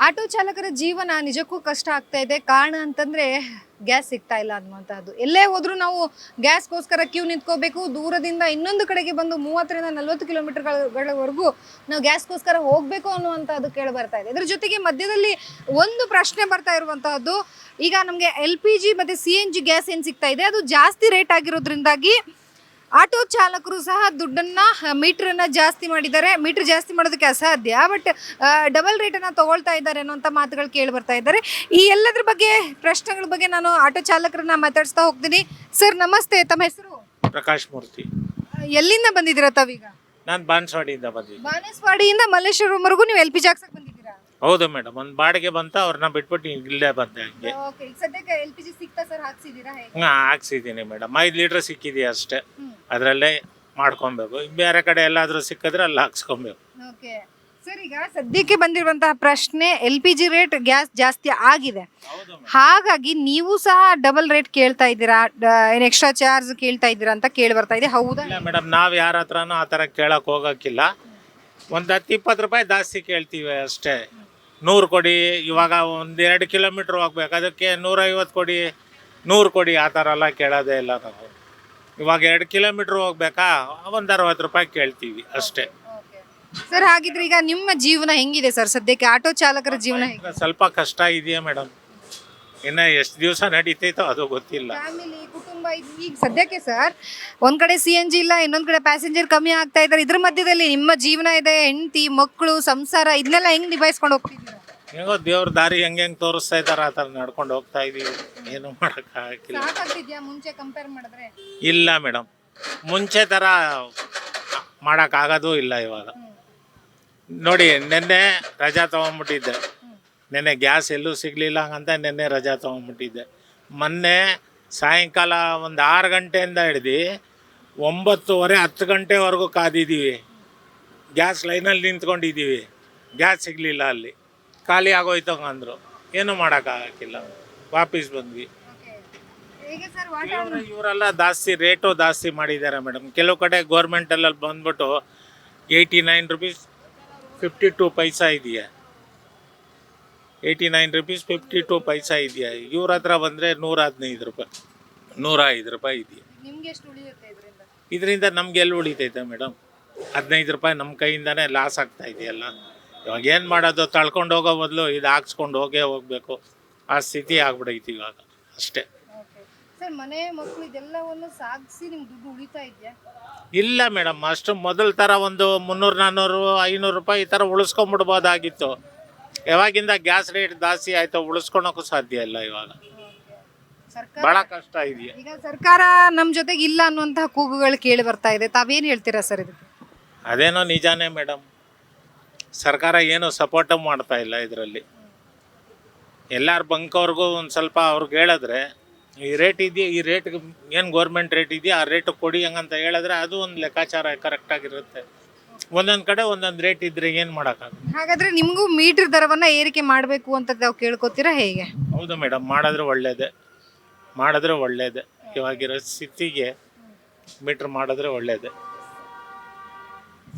Auto ಚಾಲಕರ ಜೀವನ ನಿಜಕ್ಕೂ ಕಷ್ಟ ಆಗ್ತಾ ಇದೆ. ಕಾರಣ ಅಂತಂದ್ರೆ ಗ್ಯಾಸ್ ಸಿಗ್ತಾ ಇಲ್ಲ ಅನ್ನುವಂಥದ್ದು. ಎಲ್ಲೇ ಹೋದ್ರೂ ನಾವು ಗ್ಯಾಸ್ಗೋಸ್ಕರ ಕ್ಯೂ ನಿಂತ್ಕೋಬೇಕು. ದೂರದಿಂದ ಇನ್ನೊಂದು ಕಡೆಗೆ ಬಂದು 30ರಿಂದ 40 ಕಿಲೋಮೀಟರ್ಗಳವರೆಗೂ ನಾವು ಗ್ಯಾಸ್ಗೋಸ್ಕರ ಹೋಗ್ಬೇಕು ಅನ್ನುವಂಥದ್ದು ಕೇಳಿ ಬರ್ತಾ ಇದೆ. ಇದ್ರ ಜೊತೆಗೆ ಮಧ್ಯದಲ್ಲಿ ಒಂದು ಪ್ರಶ್ನೆ ಬರ್ತಾ ಇರುವಂತಹದ್ದು, ಈಗ ನಮಗೆ LPG ಮತ್ತೆ CNG ಗ್ಯಾಸ್ ಏನು ಸಿಗ್ತಾ ಇದೆ ಅದು ಜಾಸ್ತಿ ರೇಟ್ ಆಗಿರೋದ್ರಿಂದಾಗಿ ಆಟೋ ಚಾಲಕರು ಸಹ ದುಡ್ಡನ್ನ ಮೀಟರನ್ನ ಜಾಸ್ತಿ ಮಾಡಿದ್ದಾರೆ. ಮೀಟರ್ ಜಾಸ್ತಿ ಮಾಡೋದಕ್ಕೆ ಅಸಾಧ್ಯ, ಬಟ್ ಡಬಲ್ ರೇಟನ್ನು ತಗೊಳ್ತಾ ಇದ್ದಾರೆ ಅನ್ನೋಂಥ ಮಾತುಗಳು ಕೇಳಿ ಬರ್ತಾ ಇದ್ದಾರೆ. ಈ ಎಲ್ಲದ್ರ ಬಗ್ಗೆ ಪ್ರಶ್ನೆಗಳ ಬಗ್ಗೆ ನಾನು ಆಟೋ ಚಾಲಕರನ್ನ ಮಾತಾಡಿಸ್ತಾ ಹೋಗ್ತೀನಿ. ಸರ್ ನಮಸ್ತೆ, ತಮ್ಮ ಹೆಸರು? ಪ್ರಕಾಶ್ ಮೂರ್ತಿ. ಎಲ್ಲಿಂದ ಬಂದಿದ್ದೀರಾ ತಾವೀಗ? ನಾನು ಬಾನ್ಸ್ವಾಡಿಯಿಂದ ಬಂದಿದ್ದೆ. ಬಾನೇಸ್ವಾಡಿಯಿಂದ ಮಲ್ಲೇಶ್ವರವರೆಗೂ ನೀವು LPG ಹಾಕ್ಸಕ್ ಬಂದಿದ್ದೀರಾ? ಹೌದು ಮೇಡಮ್, ಒಂದು ಬಾಡಿಗೆ ಬಂತ ಅವ್ರನ್ನ ಬಿಟ್ಬಿಟ್ಟು ಇಲ್ಲೇ ಬಂದೆ. ಹಂಗೆ ಓಕೆ, ಸದ್ಯಕ್ಕೆ LPG ಸಿಗ್ತಾ ಸರ್? ಹಾಕ್ಸಿದ್ದೀರಾ? ಹೇಗೆ? ಹಾಕ್ಸಿದ್ದೀನಿ ಮೇಡಮ್. 5 ಲೀಟ್ರ್ ಸಿಕ್ಕಿದೆಯಾ ಅಷ್ಟೇ, ಅದರಲ್ಲೇ ಮಾಡ್ಕೊಬೇಕು. ಬೇರೆ ಕಡೆ ಎಲ್ಲಾದರೂ ಸಿಕ್ಕಿದ್ರೆ ಅಲ್ಲಿ ಹಾಕ್ಸ್ಕೊಬೇಕು. ಓಕೆ ಸರ್, ಈಗ ಸದ್ಯಕ್ಕೆ ಬಂದಿರುವಂತಹ ಪ್ರಶ್ನೆ, LPG ರೇಟ್ ಗ್ಯಾಸ್ ಜಾಸ್ತಿ ಆಗಿದೆ, ಹಾಗಾಗಿ ನೀವು ಸಹ ಡಬಲ್ ರೇಟ್ ಕೇಳ್ತಾ ಇದ್ದೀರಾ, ಏನು ಎಕ್ಸ್ಟ್ರಾ ಚಾರ್ಜ್ ಕೇಳ್ತಾ ಇದ್ದೀರಾ ಅಂತ ಕೇಳಿ ಬರ್ತಾ ಇದೆ, ಹೌದಾ? ಇಲ್ಲ ಮೇಡಮ್, ನಾವು ಯಾರ ಹತ್ರನೂ ಆ ಥರ ಕೇಳಕ್ಕೆ ಹೋಗೋಕ್ಕಿಲ್ಲ. ಒಂದು 10-20 ರೂಪಾಯಿ ಜಾಸ್ತಿ ಕೇಳ್ತೀವಿ ಅಷ್ಟೇ. 100 ಕೊಡಿ, ಇವಾಗ 1-2 ಕಿಲೋಮೀಟ್ರ್ ಹೋಗ್ಬೇಕು, ಅದಕ್ಕೆ 150 ಕೊಡಿ, 100 ಕೊಡಿ, ಆ ಥರ ಎಲ್ಲ ಕೇಳೋದೇ ಇಲ್ಲ ನಾವು. ಇವಾಗ 2 ಕಿಲೋಮೀಟ್ರ್ ಹೋಗ್ಬೇಕಾ, ಒಂದು 60 ರೂಪಾಯಿ ಕೇಳ್ತೀವಿ ಅಷ್ಟೇ. ಸರ್, ಹಾಗಿದ್ರೆ ಈಗ ನಿಮ್ಮ ಜೀವನ ಹೆಂಗಿದೆ ಸರ್ ಸದ್ಯಕ್ಕೆ? ಆಟೋ ಚಾಲಕರ ಜೀವನ ಹೇಗೆ? ಸ್ವಲ್ಪ ಕಷ್ಟ ಇದೆಯಾ ಮೇಡಮ್, ಇನ್ನು ಎಷ್ಟು ದಿವಸ ನಡೀತೈತೋ ಅದು ಗೊತ್ತಿಲ್ಲ. ಫ್ಯಾಮಿಲಿ, ಕುಟುಂಬ, ಈಗ ಸದ್ಯಕ್ಕೆ ಸರ್ ಒಂದ್ ಕಡೆ CNG ಇಲ್ಲ, ಇನ್ನೊಂದ್ ಕಡೆ ಪ್ಯಾಸೆಂಜರ್ ಕಮ್ಮಿ ಆಗ್ತಾ ಇದ್ದಾರೆ. ಇದ್ರ ಮಧ್ಯದಲ್ಲಿ ನಿಮ್ಮ ಜೀವನ ಇದೆ, ಹೆಂಡತಿ ಮಕ್ಕಳು ಸಂಸಾರ, ಇದನ್ನೆಲ್ಲ ಹೆಂಗ್ ನಿಭಾಯಿಸ್ಕೊಂಡು ಹೋಗ್ತಿದ್ದೀರಾ? ಹೆಂಗೋ ದೇವ್ರ ದಾರಿ ಹೆಂಗೆ ತೋರಿಸ್ತಾ ಇದಾರೆ ಆ ಥರ ನಡ್ಕೊಂಡು ಹೋಗ್ತಾ ಇದೀವಿ. ಏನು ಮಾಡೋಕ್ಕಾಗಿಲ್ಲ. ಸಾಕಾಗ್ತಿದ್ಯಾ ಮುಂಚೆ ಕಂಪೇರ್ ಮಾಡಿದ್ರೆ? ಇಲ್ಲ ಮೇಡಮ್, ಮುಂಚೆ ಥರ ಮಾಡೋಕ್ಕಾಗೋದು ಇಲ್ಲ ಇವಾಗ. ನೋಡಿ, ನೆನ್ನೆ ರಜಾ ತೊಗೊಂಡ್ಬಿಟ್ಟಿದ್ದೆ. ನೆನ್ನೆ ಗ್ಯಾಸ್ ಎಲ್ಲೂ ಸಿಗಲಿಲ್ಲ ಹಂಗಂತ ನೆನ್ನೆ ರಜಾ ತೊಗೊಂಡ್ಬಿಟ್ಟಿದ್ದೆ. ಮೊನ್ನೆ ಸಾಯಂಕಾಲ ಒಂದು 6 ಗಂಟೆಯಿಂದ ಹಿಡ್ದು 9:30-10 ಗಂಟೆವರೆಗೂ ಕಾದಿದ್ದೀವಿ. ಗ್ಯಾಸ್ ಲೈನಲ್ಲಿ ನಿಂತ್ಕೊಂಡಿದ್ದೀವಿ, ಗ್ಯಾಸ್ ಸಿಗಲಿಲ್ಲ. ಅಲ್ಲಿ ಖಾಲಿ ಆಗೋಯ್ತು ಅಂದರು, ಏನೂ ಮಾಡೋಕ್ಕಾಗಿಲ್ಲ. ವಾಪಸ್ ಬಂದ್ವಿ. ಇವರೆಲ್ಲ ರೇಟು ಜಾಸ್ತಿ ಮಾಡಿದ್ದಾರೆ ಮೇಡಮ್. ಕೆಲವು ಕಡೆ ಗೋರ್ಮೆಂಟಲ್ಲಿ ಬಂದ್ಬಿಟ್ಟು 89 ರೂಪೀಸ್ 52 ಪೈಸಾ ಇದೆಯಾ, 89 ರೂಪೀಸ್ 52 ಪೈಸಾ ಇದೆಯಾ. ಇವ್ರ ಹತ್ರ ಬಂದರೆ 115 ರೂಪಾಯಿ 105 ರೂಪಾಯಿ ಇದೆಯಾ. ಇದರಿಂದ ನಮ್ಗೆ ಎಲ್ಲಿ ಉಳಿತೈತೆ ಮೇಡಮ್? 15 ರೂಪಾಯಿ ನಮ್ಮ ಕೈಯಿಂದನೇ ಲಾಸ್ ಆಗ್ತಾ ಇದೆಯಲ್ಲ. ಇವಾಗ ಏನು ಮಾಡೋದು? ತಳ್ಕೊಂಡು ಹೋಗೋ ಬದಲು ಇದು ಹಾಕ್ಸ್ಕೊಂಡು ಹೋಗಬೇಕು, ಆ ಸ್ಥಿತಿ ಆಗ್ಬಿಡೈತಿ ಇವಾಗ ಅಷ್ಟೇ. ಸರ್, ಮನೆ ಮಕ್ಕಳು ಇದೆಲ್ಲವನ್ನು ಸಾಗಿಸಿ ನಿಮ್ಗೆ ದುಡ್ಡು ಉಳಿತಾ ಇದೆಯಾ? ಇಲ್ಲ ಮೇಡಮ್, ಅಷ್ಟು ಮೊದಲ ಥರ ಒಂದು 300-400-500 ರೂಪಾಯಿ ಈ ಥರ ಉಳಿಸ್ಕೊಂಬಿಡ್ಬೋದಾಗಿತ್ತು. ಯಾವಾಗಿಂದ ಗ್ಯಾಸ್ ರೇಟ್ ಜಾಸ್ತಿ ಆಯಿತು, ಉಳಿಸ್ಕೊಳಕ್ಕೂ ಸಾಧ್ಯ ಇಲ್ಲ. ಇವಾಗ ಭಾಳ ಕಷ್ಟ ಇದೆಯಾ. ಈಗ ಸರ್ಕಾರ ನಮ್ಮ ಜೊತೆಗೆ ಇಲ್ಲ ಅನ್ನುವಂತಹ ಕೂಗುಗಳು ಕೇಳಿ ಬರ್ತಾ ಇದೆ, ತಾವೇನು ಹೇಳ್ತೀರಾ ಸರ್ ಇದಕ್ಕೆ? ಅದೇನೋ ನಿಜಾನೇ ಮೇಡಮ್, ಸರ್ಕಾರ ಏನು ಸಪೋರ್ಟು ಮಾಡ್ತಾ ಇಲ್ಲ ಇದರಲ್ಲಿ. ಎಲ್ಲರ ಬಂಕವ್ರಿಗೂ ಒಂದು ಸ್ವಲ್ಪ ಅವ್ರಿಗೆ ಹೇಳಿದ್ರೆ, ಈ ರೇಟ್ ಇದೆಯಾ, ಈ ರೇಟ್ಗೆ ಏನು ಗೋರ್ಮೆಂಟ್ ರೇಟ್ ಇದೆಯಾ ಆ ರೇಟ್ ಕೊಡಿ ಹಂಗಂತ ಹೇಳಿದ್ರೆ ಅದು ಒಂದು ಲೆಕ್ಕಾಚಾರ ಕರೆಕ್ಟಾಗಿರುತ್ತೆ. ಒಂದೊಂದು ಕಡೆ ಒಂದೊಂದು ರೇಟ್ ಇದ್ರೆ ಏನು ಮಾಡೋಕ್ಕಾಗುತ್ತೆ? ಹಾಗಾದರೆ ನಿಮಗೂ ಮೀಟರ್ ದರವನ್ನು ಏರಿಕೆ ಮಾಡಬೇಕು ಅಂತ ತಾವು ಕೇಳ್ಕೊತೀರಾ ಹೇಗೆ? ಹೌದು ಮೇಡಮ್, ಮಾಡಿದ್ರೆ ಒಳ್ಳೆಯದೇ. ಇವಾಗಿರೋ ಸ್ಥಿತಿಗೆ ಮೀಟ್ರ್ ಮಾಡಿದ್ರೆ ಒಳ್ಳೆಯದೇ.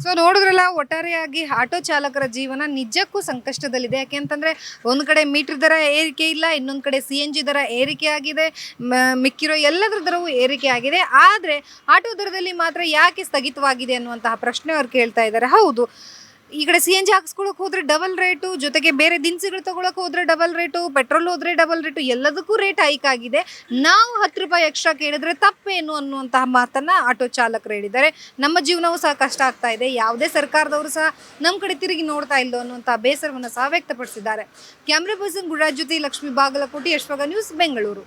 ಸೊ ನೋಡಿದ್ರಲ್ಲ, ಒಟ್ಟಾರೆಯಾಗಿ ಆಟೋ ಚಾಲಕರ ಜೀವನ ನಿಜಕ್ಕೂ ಸಂಕಷ್ಟದಲ್ಲಿದೆ. ಯಾಕೆಂತಂದರೆ ಒಂದು ಕಡೆ ಮೀಟರ್ ದರ ಏರಿಕೆ ಇಲ್ಲ, ಇನ್ನೊಂದು ಕಡೆ CNG ದರ ಏರಿಕೆ ಆಗಿದೆ, ಮಿಕ್ಕಿರೋ ಎಲ್ಲದರ ದರವೂ ಏರಿಕೆ ಆಗಿದೆ. ಆದರೆ ಆಟೋ ದರದಲ್ಲಿ ಮಾತ್ರ ಯಾಕೆ ಸ್ಥಗಿತವಾಗಿದೆ ಅನ್ನುವಂತಹ ಪ್ರಶ್ನೆ ಅವ್ರು ಕೇಳ್ತಾ ಇದ್ದಾರೆ. ಹೌದು, ಈ ಕಡೆ CNG ಹಾಕ್ಸ್ಕೊಳಕ್ಕೆ ಹೋದರೆ ಡಬಲ್ ರೇಟು, ಜೊತೆಗೆ ಬೇರೆ ದಿನಸಿಗಳು ತೊಗೊಳಕ್ಕೆ ಹೋದರೆ ಡಬಲ್ ರೇಟು, ಪೆಟ್ರೋಲ್ ಹೋದರೆ ಡಬಲ್ ರೇಟು, ಎಲ್ಲದಕ್ಕೂ ರೇಟ್ ಹೈಕ್ ಆಗಿದೆ. ನಾವು 10 ರೂಪಾಯಿ ಎಕ್ಸ್ಟ್ರಾ ಕೇಳಿದ್ರೆ ತಪ್ಪೇನು ಅನ್ನುವಂತಹ ಮಾತನ್ನು ಆಟೋ ಚಾಲಕರು ಹೇಳಿದ್ದಾರೆ. ನಮ್ಮ ಜೀವನವೂ ಸಹ ಕಷ್ಟ ಆಗ್ತಾ ಇದೆ, ಯಾವುದೇ ಸರ್ಕಾರದವರು ಸಹ ನಮ್ಮ ಕಡೆ ತಿರುಗಿ ನೋಡ್ತಾ ಇಲ್ಲ ಅನ್ನುವಂಥ ಬೇಸರವನ್ನು ಸಹ ವ್ಯಕ್ತಪಡಿಸಿದ್ದಾರೆ. ಕ್ಯಾಮ್ರಾ ಪರ್ಸನ್ ಗುರುರಾಜ್ ಜೊತೆ ಲಕ್ಷ್ಮೀ ಬಾಗಲಕೋಟೆ, ಯಶ್ವಗ ನ್ಯೂಸ್, ಬೆಂಗಳೂರು.